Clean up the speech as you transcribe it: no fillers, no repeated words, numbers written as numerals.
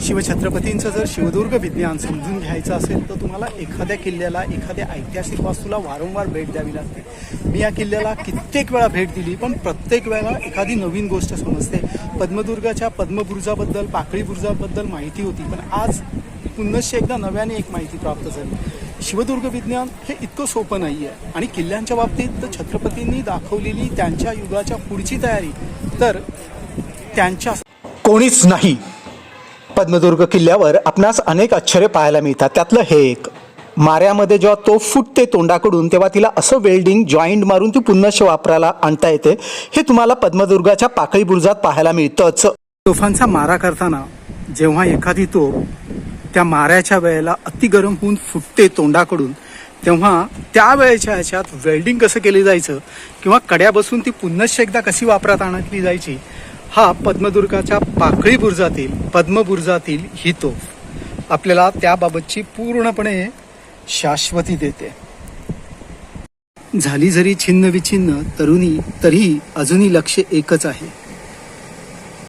शिवछत्रपतींचं जर शिवदुर्ग विज्ञान समजून घ्यायचं असेल तर तुम्हाला एखाद्या किल्ल्याला एखाद्या ऐतिहासिक वास्तूला वारंवार भेट द्यावी लागते। मी या किल्ल्याला कित्येक वेळा भेट दिली, पण प्रत्येक वेळेला एखादी नवीन गोष्ट समजते। पद्मदुर्गाच्या पद्मबुरुजाबद्दल, पाकळी बुरुजाबद्दल माहिती होती, पण आज पुन्हा एकदा नव्याने एक माहिती प्राप्त झाली। शिवदुर्ग विज्ञान हे इतकं सोपं नाही आहे आणि किल्ल्यांच्या बाबतीत तर छत्रपतींनी दाखवलेली त्यांच्या युगाच्या पुढची तयारी तर त्यांच्या कोणीच नाही। पद्मदुर्ग किल्ल्यावर आपणास अनेक आश्चर्य पाहायला मिळतात। त्यातलं हे एक, माऱ्यामध्ये जेव्हा तोफ फुटते तोंडाकडून तेव्हा तिला असं वेल्डिंग जॉईंट मारून ती पुन्हा वापरायला आणता येते। हे तुम्हाला पद्मदुर्गाच्या पाकळी बुरुजात पाहायला मिळतंच। तोफांचा मारा करताना जेव्हा एखादी तोफ त्या माऱ्याच्या वेळेला अति गरम होऊन फुटते तोंडाकडून, तेव्हा त्यावेळेच्या ह्याच्यात वेल्डिंग कसं केलं जायचं किंवा कड्या बसून ती पुन्हा एकदा कशी वापरात आणली जायची, हा पद्मदुर्गाच्या पाकळी बुरुजातील पद्मबुरुजातील ही तोफ आपल्याला त्याबाबतची पूर्णपणे शाश्वती देते। झाली जरी छिन्न विछिन्न तरुणी, तरीही अजूनही लक्ष एकच आहे,